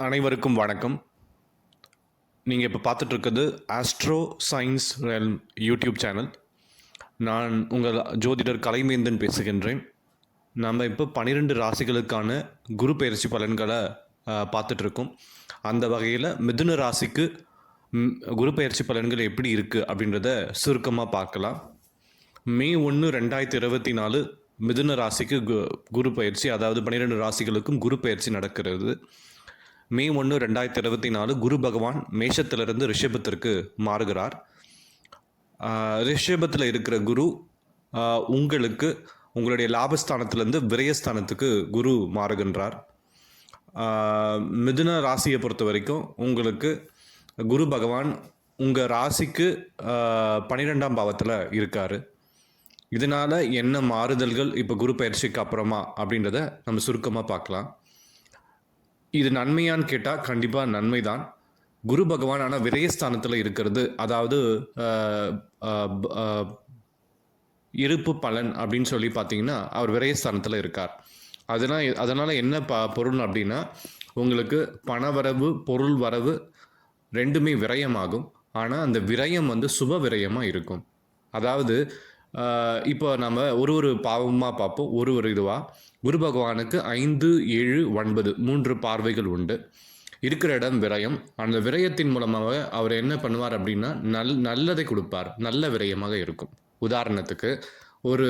அனைவருக்கும் வணக்கம். நீங்கள் இப்போ பார்த்துட்ருக்கிறது astro science realm YouTube channel. நான் உங்கள் ஜோதிடர் கலைமேந்தன் பேசுகின்றேன். நம்ம இப்போ 12 ராசிகளுக்கான குரு பெயர்ச்சி பலன்களை பார்த்துட்ருக்கோம். அந்த வகையில் மிதுன ராசிக்கு குரு பெயர்ச்சி பலன்கள் எப்படி இருக்குது அப்படின்றத சுருக்கமாக பார்க்கலாம். மே 1, 2024 மிதுன ராசிக்கு குரு பயிற்சி, அதாவது 12 ராசிகளுக்கும் குரு பயிற்சி நடக்கிறது. மே 1, 2024 குரு பகவான் மேஷத்திலிருந்து ரிஷபத்திற்கு மாறுகிறார். ரிஷபத்தில் இருக்கிற குரு உங்களுக்கு உங்களுடைய லாபஸ்தானத்திலேருந்து விரயஸ்தானத்துக்கு குரு மாறுகின்றார். மிதுன ராசியை பொறுத்த வரைக்கும் உங்களுக்கு குரு பகவான் உங்கள் ராசிக்கு 12ஆம் பாவத்தில் இருக்கார். இதனால் என்ன மாறுதல்கள் இப்போ குரு பயிற்சிக்கு அப்புறமா அப்படின்றத நம்ம சுருக்கமாக பார்க்கலாம். இது நன்மையான்னு கேட்டால் கண்டிப்பாக நன்மை தான். குரு பகவான் ஆனால் விரயஸ்தானத்தில் இருக்கிறது, அதாவது இருப்பு பலன் அப்படின்னு சொல்லி பார்த்தீங்கன்னா அவர் விரயஸ்தானத்தில் இருக்கார். அதனால் என்ன பொருள் அப்படின்னா, உங்களுக்கு பணவரவு பொருள் வரவு ரெண்டுமே விரயமாகும். ஆனால் அந்த விரயம் சுப விரயமாக இருக்கும். அதாவது இப்போ நம்ம ஒரு பாவமாக பார்ப்போம். ஒரு இதுவாக குரு பகவானுக்கு 5, 7, 9 3 பார்வைகள் உண்டு. இருக்கிற இடம் விரயம். அந்த விரயத்தின் மூலமாக அவர் என்ன பண்ணுவார் அப்படின்னா நல்லதை கொடுப்பார். நல்ல விரயமாக இருக்கும். உதாரணத்துக்கு ஒரு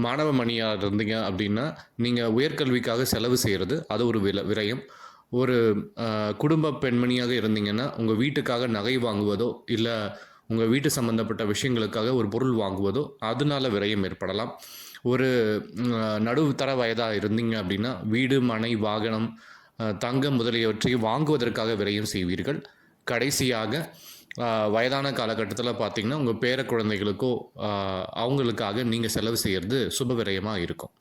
மாணவ மணியாக இருந்தீங்க அப்படின்னா நீங்கள் உயர்கல்விக்காக செலவு செய்கிறது அது ஒரு விரயம். ஒரு குடும்ப பெண்மணியாக இருந்தீங்கன்னா உங்கள் வீட்டுக்காக நகை வாங்குவதோ இல்லை உங்கள் வீட்டு சம்மந்தப்பட்ட விஷயங்களுக்காக ஒரு பொருள் வாங்குவதோ அதனால விரயம் ஏற்படலாம். ஒரு நடுத்தர வயதாக இருந்தீங்க அப்படின்னா வீடு, மனை, வாகனம், தங்கம் முதலியவற்றை வாங்குவதற்காக விரயம் செய்வீர்கள். கடைசியாக வயதான காலகட்டத்தில் பார்த்திங்கன்னா உங்கள் பேர குழந்தைகளுக்கோ அவங்களுக்காக நீங்கள் செலவு செய்கிறது சுப விரயமாக இருக்கும்.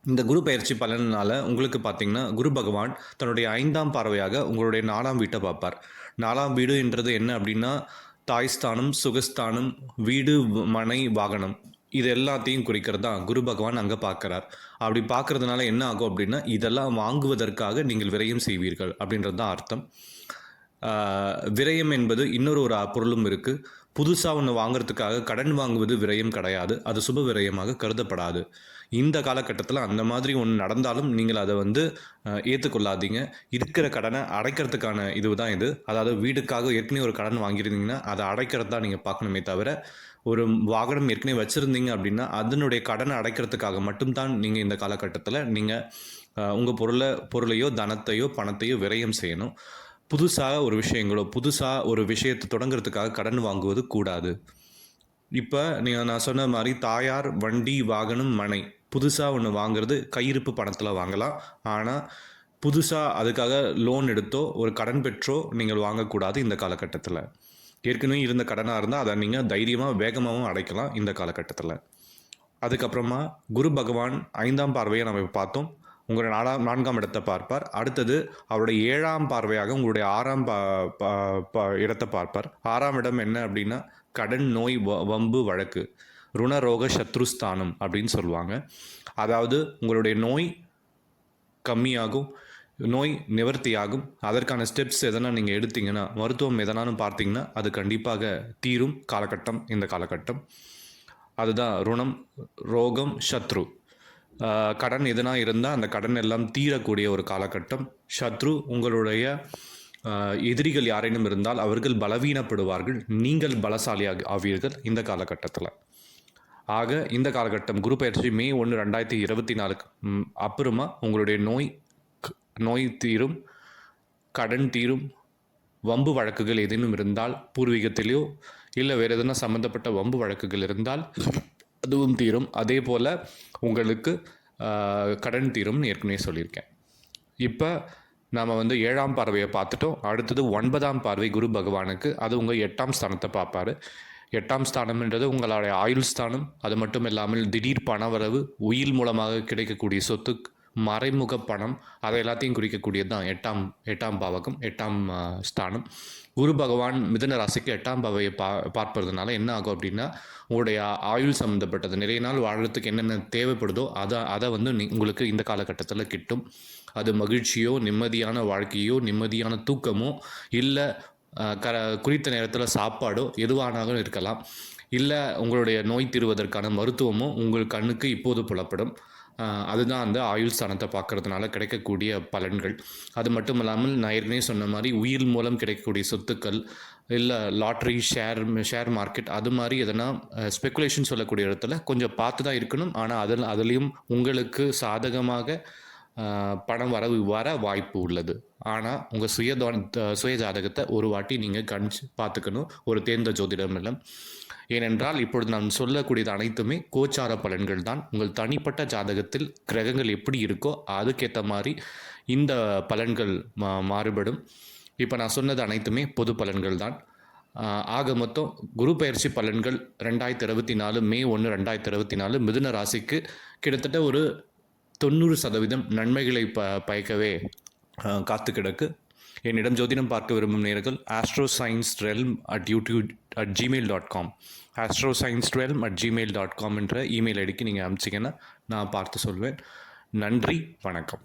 இந்த குரு பயிற்சி பலனால் உங்களுக்கு பார்த்திங்கன்னா குரு பகவான் தன்னுடைய 5ஆம் பார்வையாக உங்களுடைய 4ஆம் வீட்டை பார்ப்பார். 4ஆம் வீடு என்றது என்ன அப்படின்னா தாய்ஸ்தானம், சுகஸ்தானம், வீடு, மனை, வாகனம் இது எல்லாத்தையும் குறிக்கிறது தான் குரு பகவான் அங்கே பார்க்குறார். அப்படி பார்க்குறதுனால என்ன ஆகும் அப்படின்னா இதெல்லாம் வாங்குவதற்காக நீங்கள் விரயம் செய்வீர்கள் அப்படின்றது தான் அர்த்தம். விரயம் என்பது இன்னொரு பொருளும் இருக்குது. புதுசாக ஒன்று வாங்குறதுக்காக கடன் வாங்குவது விரயம் கிடையாது. அது சுப விரயமாக கருதப்படாது. இந்த காலகட்டத்தில் அந்த மாதிரி ஒன்று நடந்தாலும் நீங்கள் அதை ஏற்றுக்கொள்ளாதீங்க. இருக்கிற கடனை அடைக்கிறதுக்கான இதுதான் இது. அதாவது வீடுக்காக ஏற்கனவே ஒரு கடன் வாங்கியிருந்தீங்கன்னா அதை அடைக்கிறது தான் நீங்கள் பார்க்கணுமே தவிர, ஒரு வாகனம் ஏற்கனவே வச்சுருந்தீங்க அப்படின்னா அதனுடைய கடனை அடைக்கிறதுக்காக மட்டும்தான் நீங்கள் இந்த காலகட்டத்தில் நீங்கள் உங்கள் பொருளையோ தனத்தையோ பணத்தையோ விரயம் செய்யணும். புதுசாக ஒரு விஷயத்தை தொடங்குறதுக்காக கடன் வாங்குவது கூடாது. இப்போ நான் சொன்ன மாதிரி தாயார், வண்டி, வாகனம், மனை புதுசாக ஒன்று வாங்குறது கையிருப்பு பணத்தில் வாங்கலாம். ஆனால் புதுசாக அதுக்காக லோன் எடுத்தோ ஒரு கடன் பெற்றோ நீங்கள் வாங்கக்கூடாது இந்த காலகட்டத்தில். ஏற்கனவே இருந்த கடனாக இருந்தால் அதை நீங்கள் தைரியமாக வேகமாகவும் அடைக்கலாம் இந்த காலகட்டத்தில். அதுக்கப்புறமா குரு பகவான் 5ஆம் பார்வையை நம்ம பார்த்தோம். உங்களுடைய 4ஆம் இடத்தை பார்ப்பார். அடுத்தது அவருடைய 7ஆம் பார்வையாக உங்களுடைய 6ஆம் இடத்தை பார்ப்பார். 6ஆம் இடம் என்ன அப்படின்னா கடன், நோய், வம்பு, வழக்கு, ருணரோக சத்ருஸ்தானம் அப்படின்னு சொல்லுவாங்க. அதாவது உங்களுடைய நோய் கம்மியாகும், நோய் நிவர்த்தியாகும். அதற்கான ஸ்டெப்ஸ் எதனா நீங்கள் எடுத்தீங்கன்னா, மருத்துவம் எதனாலும் பார்த்தீங்கன்னா அது கண்டிப்பாக தீரும் காலகட்டம் இந்த காலகட்டம். அதுதான் ருணம், ரோகம், சத்ரு. கடன் எதுனா இருந்தால் அந்த கடன் எல்லாம் தீரக்கூடிய ஒரு காலகட்டம். சத்ரு உங்களுடைய எதிரிகள் யாரேனும் இருந்தால் அவர்கள் பலவீனப்படுவார்கள். நீங்கள் பலசாலியாக ஆவீர்கள் இந்த காலகட்டத்தில். ஆக இந்த காலகட்டம் குரு பயிற்சி மே 1, 2024 அப்புறமா உங்களுடைய நோய் தீரும், கடன் தீரும், வம்பு வழக்குகள் ஏதேனும் இருந்தால் பூர்வீகத்திலேயோ இல்லை வேறு எதுனா சம்மந்தப்பட்ட வம்பு வழக்குகள் இருந்தால் அதுவும் தீரும். அதே போல் உங்களுக்கு கடன் தீரும்னு ஏற்கனவே சொல்லியிருக்கேன். இப்போ நாம் 7ஆம் பார்வையை பார்த்துட்டோம். அடுத்தது 9ஆம் பார்வை குரு பகவானுக்கு. அது உங்கள் 8ஆம் ஸ்தானத்தை பார்ப்பார். 8ஆம் ஸ்தானம்ன்றது உங்களுடைய ஆயுள் ஸ்தானம். அது மட்டும் இல்லாமல் திடீர் பணவரவு, உயில் மூலமாக கிடைக்கக்கூடிய சொத்து, மறைமுக பணம், அதை எல்லாத்தையும் குறிக்கக்கூடியது தான் எட்டாம் பாவகம், 8ஆம் ஸ்தானம். குரு பகவான் மிதுன ராசிக்கு 8ஆம் பாவையை பார்ப்பதுனால என்ன ஆகும் அப்படின்னா, உங்களுடைய ஆயுள் சம்மந்தப்பட்டது நிறைய நாள் வாழ்கிறதுக்கு என்னென்ன தேவைப்படுதோ அதை வந்து உங்களுக்கு இந்த காலகட்டத்தில் கிட்டும். அது மகிழ்ச்சியோ, நிம்மதியான வாழ்க்கையோ, நிம்மதியான தூக்கமோ, இல்லை குறித்த நேரத்தில் சாப்பாடோ எதுவானாலும் இருக்கலாம். இல்லை உங்களுடைய நோய் தீர்வதற்கான மருத்துவமோ உங்கள் கண்ணுக்கு இப்போது புலப்படும். அதுதான் அந்த ஆயுள் ஸ்தானத்தை பார்க்கறதுனால கிடைக்கக்கூடிய பலன்கள். அது மட்டும் இல்லாமல் நான் ஏற்கனவே சொன்ன மாதிரி உயிர் மூலம் கிடைக்கக்கூடிய சொத்துக்கள், இல்லை லாட்ரி, ஷேர் மார்க்கெட், அது மாதிரி எதனா ஸ்பெக்குலேஷன் சொல்லக்கூடிய இடத்துல கொஞ்சம் பார்த்து தான் இருக்கணும். ஆனால் அதுலேயும் உங்களுக்கு சாதகமாக பணம் வர வாய்ப்பு உள்ளது. ஆனால் உங்கள் சுய ஜாதகத்தை ஒரு வாட்டி நீங்கள் கணிச்சு பார்த்துக்கணும், ஒரு தேர்ந்த ஜோதிடம் இல்லை. ஏனென்றால் இப்பொழுது நான் சொல்லக்கூடியது அனைத்துமே கோச்சார பலன்கள் தான். உங்கள் தனிப்பட்ட ஜாதகத்தில் கிரகங்கள் எப்படி இருக்கோ அதுக்கேற்ற மாதிரி இந்த பலன்கள் மாறுபடும். இப்போ நான் சொன்னது அனைத்துமே பொது பலன்கள் தான். ஆக மொத்தம் குரு பயிற்சி பலன்கள் 2024 மே 1, 2024 மிதுன ராசிக்கு கிட்டத்தட்ட ஒரு 90% நன்மைகளை பயக்கவே காத்து கிடக்கு. என்னிடம் ஜோதிடம் பார்க்க விரும்பும் நேயர்கள் astrosciencerealm@gmail.com astrosciencerealm@gmail.com என்ற இமெயில் ஐடிக்கு நீங்கள் அனுப்பிச்சிங்கன்னா நான் பார்த்து சொல்வேன். நன்றி, வணக்கம்.